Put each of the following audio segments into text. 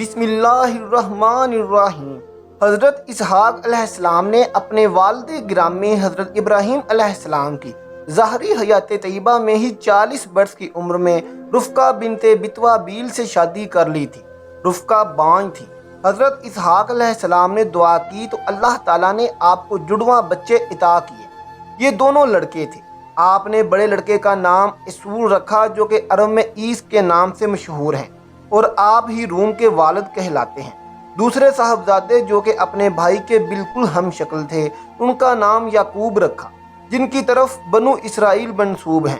بسم اللہ الرحمن الرحیم۔ حضرت اسحاق علیہ السلام نے اپنے والد گرامی حضرت ابراہیم علیہ السلام کی ظاہری حیات طیبہ میں ہی 40 برس کی عمر میں رفقہ بنت بتوہ بیل سے شادی کر لی تھی۔ رفقہ بانج تھی۔ حضرت اسحاق علیہ السلام نے دعا کی تو اللہ تعالیٰ نے آپ کو جڑواں بچے عطا کیے۔ یہ دونوں لڑکے تھے۔ آپ نے بڑے لڑکے کا نام اسور رکھا جو کہ عرب میں عیس کے نام سے مشہور ہیں اور آپ ہی روم کے والد کہلاتے ہیں۔ دوسرے صاحبزادے جو کہ اپنے بھائی کے بالکل ہم شکل تھے، ان کا نام یعقوب رکھا، جن کی طرف بنو اسرائیل منسوب ہیں۔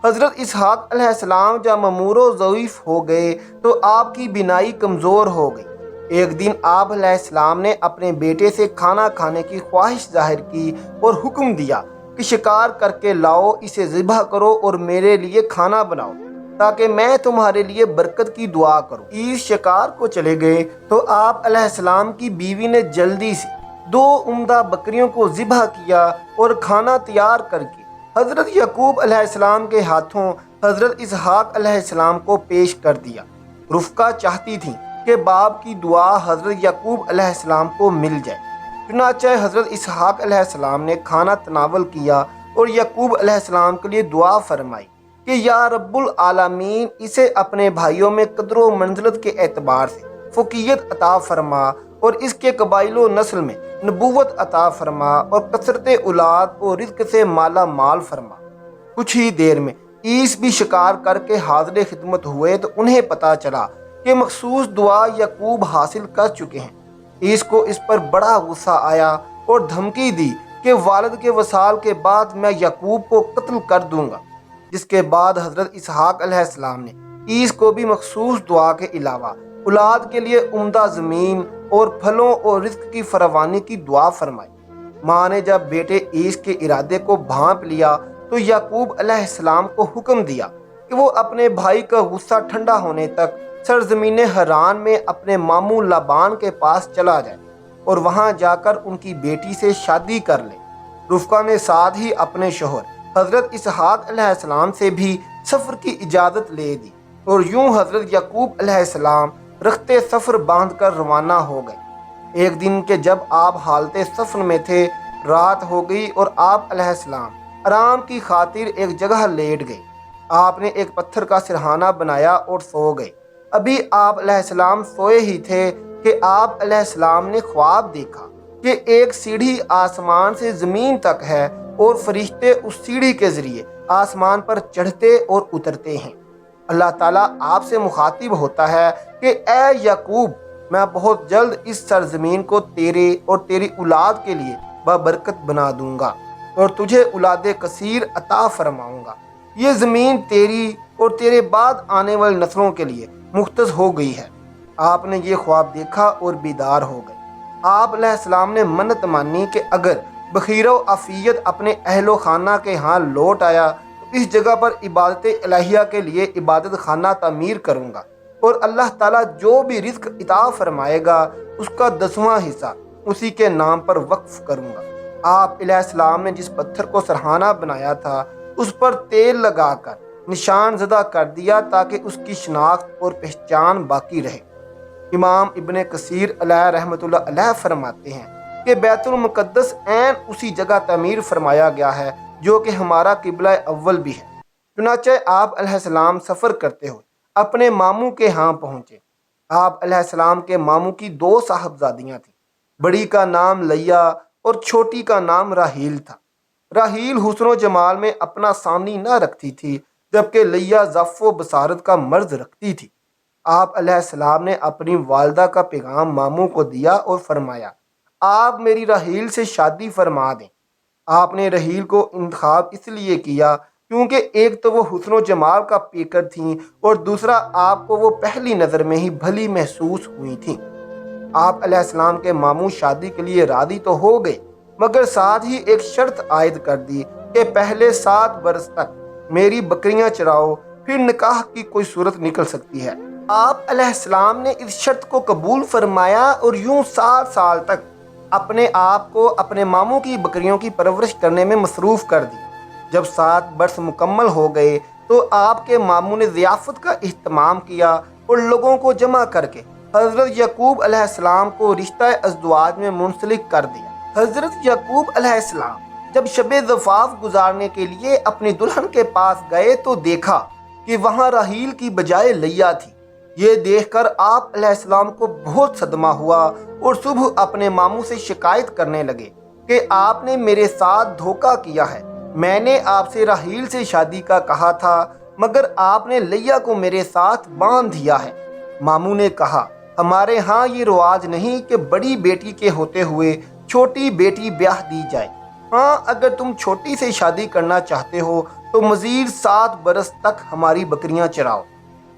حضرت اسحاق علیہ السلام جب ممور و ضعیف ہو گئے تو آپ کی بینائی کمزور ہو گئی۔ ایک دن آپ علیہ السلام نے اپنے بیٹے سے کھانا کھانے کی خواہش ظاہر کی اور حکم دیا کہ شکار کر کے لاؤ، اسے ذبح کرو اور میرے لیے کھانا بناؤ تاکہ میں تمہارے لیے برکت کی دعا کروں۔ عیس شکار کو چلے گئے تو آپ علیہ السلام کی بیوی نے جلدی سے 2 عمدہ بکریوں کو ذبح کیا اور کھانا تیار کر کے حضرت یعقوب علیہ السلام کے ہاتھوں حضرت اسحاق علیہ السلام کو پیش کر دیا۔ رفقہ چاہتی تھیں کہ باپ کی دعا حضرت یعقوب علیہ السلام کو مل جائے، چنانچہ حضرت اسحاق علیہ السلام نے کھانا تناول کیا اور یعقوب علیہ السلام کے لیے دعا فرمائی کہ یا رب العالمین، اسے اپنے بھائیوں میں قدر و منزلت کے اعتبار سے فوقیت عطا فرما اور اس کے قبائل و نسل میں نبوت عطا فرما اور کثرت اولاد اور رزق سے مالا مال فرما۔ کچھ ہی دیر میں عیس بھی شکار کر کے حاضر خدمت ہوئے تو انہیں پتہ چلا کہ مخصوص دعا یعقوب حاصل کر چکے ہیں۔ عیس کو اس پر بڑا غصہ آیا اور دھمکی دی کہ والد کے وصال کے بعد میں یعقوب کو قتل کر دوں گا، جس کے بعد حضرت اسحاق علیہ السلام نے عیس کو بھی مخصوص دعا کے علاوہ اولاد کے لیے عمدہ زمین اور پھلوں اور رزق کی فراوانی کی دعا فرمائی۔ ماں نے جب بیٹے عیس کے ارادے کو بھانپ لیا تو یعقوب علیہ السلام کو حکم دیا کہ وہ اپنے بھائی کا غصہ ٹھنڈا ہونے تک سرزمین حران میں اپنے ماموں لابان کے پاس چلا جائے اور وہاں جا کر ان کی بیٹی سے شادی کر لے۔ رفقہ نے ساتھ ہی اپنے شوہر حضرت اسحاق علیہ السلام سے بھی سفر کی اجازت لے دی اور یوں حضرت یعقوب علیہ السلام رخت سفر باندھ کر روانہ ہو گئے۔ ایک دن کے جب آپ حالت سفر میں تھے، رات ہو گئی اور آپ علیہ السلام آرام کی خاطر ایک جگہ لیٹ گئے۔ آپ نے ایک پتھر کا سرہانہ بنایا اور سو گئے۔ ابھی آپ علیہ السلام سوئے ہی تھے کہ آپ علیہ السلام نے خواب دیکھا کہ ایک سیڑھی آسمان سے زمین تک ہے اور فرشتے اس سیڑھی کے ذریعے آسمان پر چڑھتے اور اترتے ہیں۔ اللہ تعالیٰ آپ سے مخاطب ہوتا ہے کہ اے یعقوب، میں بہت جلد اس سرزمین کو تیرے اور تیری اولاد کے لیے بابرکت بنا دوں گا اور تجھے اولاد کثیر عطا فرماؤں گا۔ یہ زمین تیری اور تیرے بعد آنے والی نسلوں کے لیے مختص ہو گئی ہے۔ آپ نے یہ خواب دیکھا اور بیدار ہو گئے۔ آپ علیہ السلام نے منت مانی کہ اگر بخیرہ و عافیت اپنے اہل و خانہ کے ہاں لوٹ آیا تو اس جگہ پر عبادت الہیہ کے لیے عبادت خانہ تعمیر کروں گا اور اللہ تعالیٰ جو بھی رزق عطا فرمائے گا اس کا 10واں حصہ اسی کے نام پر وقف کروں گا۔ آپ علیہ السلام نے جس پتھر کو سرہانہ بنایا تھا اس پر تیل لگا کر نشان زدہ کر دیا تاکہ اس کی شناخت اور پہچان باقی رہے۔ امام ابن کثیر علیہ رحمۃ اللہ علیہ فرماتے ہیں کہ بیت المقدس عین اسی جگہ تعمیر فرمایا گیا ہے جو کہ ہمارا قبلہ اول بھی ہے۔ چنانچہ آپ علیہ السلام سفر کرتے ہوئے اپنے ماموں کے ہاں پہنچے۔ آپ علیہ السلام کے ماموں کی 2 صاحبزادیاں تھیں۔ بڑی کا نام لیا اور چھوٹی کا نام راحیل تھا۔ راحیل حسن و جمال میں اپنا ثانی نہ رکھتی تھی، جبکہ لیا ضعف و بصارت کا مرض رکھتی تھی۔ آپ علیہ السلام نے اپنی والدہ کا پیغام ماموں کو دیا اور فرمایا آپ میری راحیل سے شادی فرما دیں۔ آپ نے راحیل کو انتخاب اس لیے کیا کیونکہ ایک تو وہ حسن و جمال کا پیکر تھیں اور دوسرا آپ کو وہ پہلی نظر میں ہی بھلی محسوس ہوئی تھیں۔ آپ علیہ السلام کے ماموں شادی کے لیے راضی تو ہو گئے، مگر ساتھ ہی ایک شرط عائد کر دی کہ پہلے 7 برس تک میری بکریاں چراؤ، پھر نکاح کی کوئی صورت نکل سکتی ہے۔ آپ علیہ السلام نے اس شرط کو قبول فرمایا اور یوں 7 سال تک اپنے آپ کو اپنے ماموں کی بکریوں کی پرورش کرنے میں مصروف کر دی۔ جب 7 برس مکمل ہو گئے تو آپ کے ماموں نے ضیافت کا اہتمام کیا اور لوگوں کو جمع کر کے حضرت یعقوب علیہ السلام کو رشتہ ازدواج میں منسلک کر دیا۔ حضرت یعقوب علیہ السلام جب شب زفاف گزارنے کے لیے اپنی دلہن کے پاس گئے تو دیکھا کہ وہاں راحیل کی بجائے لیا تھی۔ یہ دیکھ کر آپ علیہ السلام کو بہت صدمہ ہوا اور صبح اپنے ماموں سے شکایت کرنے لگے کہ آپ نے میرے ساتھ دھوکہ کیا ہے۔ میں نے آپ سے راحیل سے شادی کا کہا تھا مگر آپ نے لیا کو میرے ساتھ باندھ دیا ہے۔ ماموں نے کہا، ہمارے ہاں یہ رواج نہیں کہ بڑی بیٹی کے ہوتے ہوئے چھوٹی بیٹی بیاہ دی جائے۔ ہاں اگر تم چھوٹی سے شادی کرنا چاہتے ہو تو مزید 7 برس تک ہماری بکریاں چراؤ۔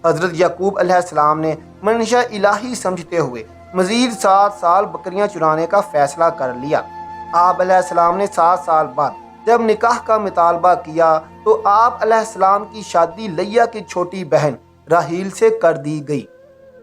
حضرت یعقوب علیہ السلام نے منشا الہی سمجھتے ہوئے مزید 7 سال بکریاں چرانے کا فیصلہ کر لیا۔ آپ علیہ السلام نے 7 سال بعد جب نکاح کا مطالبہ کیا تو آپ علیہ السلام کی شادی لیا کی چھوٹی بہن راحیل سے کر دی گئی۔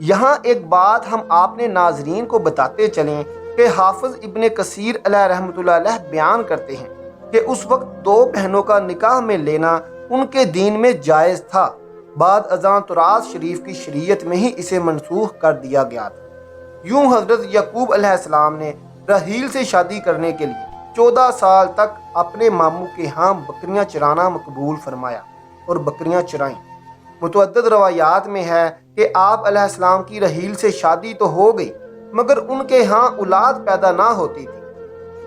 یہاں ایک بات ہم آپ نے ناظرین کو بتاتے چلیں کہ حافظ ابن کثیر علیہ رحمۃ اللہ علیہ بیان کرتے ہیں کہ اس وقت 2 بہنوں کا نکاح میں لینا ان کے دین میں جائز تھا، بعد ازاں تراث شریف کی شریعت میں ہی اسے منسوخ کر دیا گیا تھا۔ یوں حضرت یعقوب علیہ السلام نے راحیل سے شادی کرنے کے لیے 14 سال تک اپنے ماموں کے ہاں بکریاں چرانا مقبول فرمایا اور بکریاں چرائیں۔ متعدد روایات میں ہے کہ آپ علیہ السلام کی راحیل سے شادی تو ہو گئی مگر ان کے ہاں اولاد پیدا نہ ہوتی تھی۔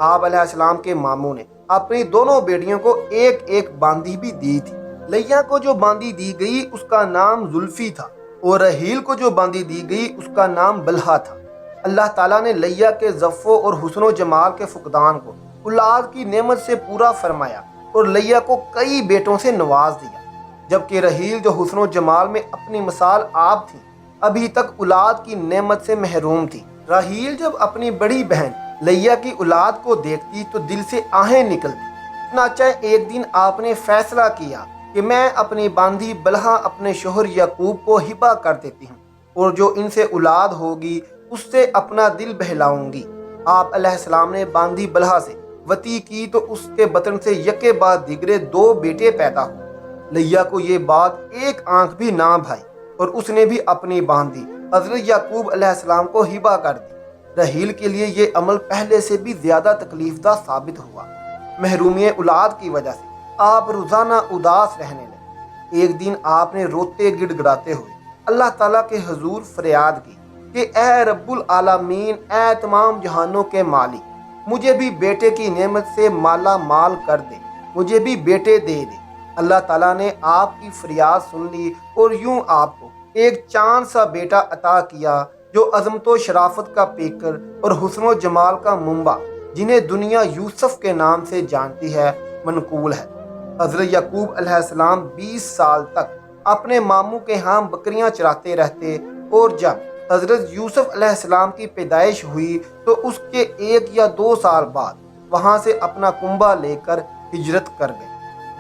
آپ علیہ السلام کے ماموں نے اپنی دونوں بیٹیوں کو ایک ایک باندی بھی دی تھی۔ لیا کو جو باندی دی گئی اس کا نام زلفی تھا اور راحیل کو جو باندی دی گئی اس کا نام بلہا تھا۔ اللہ تعالیٰ نے لیا کے ضعف اور حسن و جمال کے فقدان کو اولاد کی نعمت سے پورا فرمایا اور لیا کو کئی بیٹوں سے نواز دیا، جبکہ راحیل جو حسن و جمال میں اپنی مثال آپ تھیں ابھی تک اولاد کی نعمت سے محروم تھی۔ راحیل جب اپنی بڑی بہن لیا کی اولاد کو دیکھتی تو دل سے آہیں نکلتی۔ چنانچہ ایک دن آپ نے فیصلہ کیا کہ میں اپنی باندھی بلہا اپنے شوہر یعقوب کو ہبہ کر دیتی ہوں اور جو ان سے اولاد ہوگی اس سے اپنا دل بہلاؤں گی۔ آپ علیہ السلام نے باندھی بلہا سے وطی کی تو اس کے بطن سے یکے بعد دیگرے 2 بیٹے پیدا ہوئے۔ لیا کو یہ بات ایک آنکھ بھی نہ بھائی اور اس نے بھی اپنی باندھی حضرت یعقوب علیہ السلام کو ہبہ کر دی۔ راحیل کے لیے یہ عمل پہلے سے بھی زیادہ تکلیف دہ ثابت ہوا۔ محرومی اولاد کی وجہ سے آپ روزانہ اداس رہنے لگے۔ ایک دن آپ نے روتے گڑ گڑاتے ہوئے اللہ تعالیٰ کے حضور فریاد کی کہ اے رب العالمین، اے تمام جہانوں کے مالک، مجھے بھی بیٹے کی نعمت سے مالا مال کر دے، مجھے بھی بیٹے دے دے۔ اللہ تعالیٰ نے آپ کی فریاد سن لی اور یوں آپ کو ایک چاند سا بیٹا عطا کیا جو عظمت و شرافت کا پیکر اور حسن و جمال کا منبع، جنہیں دنیا یوسف کے نام سے جانتی ہے، منقول ہے۔ حضرت یعقوب علیہ السلام 20 سال تک اپنے ماموں کے ہاں بکریاں چراتے رہتے اور جب حضرت یوسف علیہ السلام کی پیدائش ہوئی تو اس کے 1 یا 2 سال بعد وہاں سے اپنا کنبہ لے کر ہجرت کر گئے۔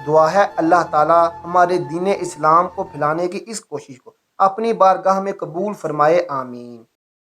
دعا ہے اللہ تعالیٰ ہمارے دین اسلام کو پھیلانے کی اس کوشش کو اپنی بارگاہ میں قبول فرمائے، آمین۔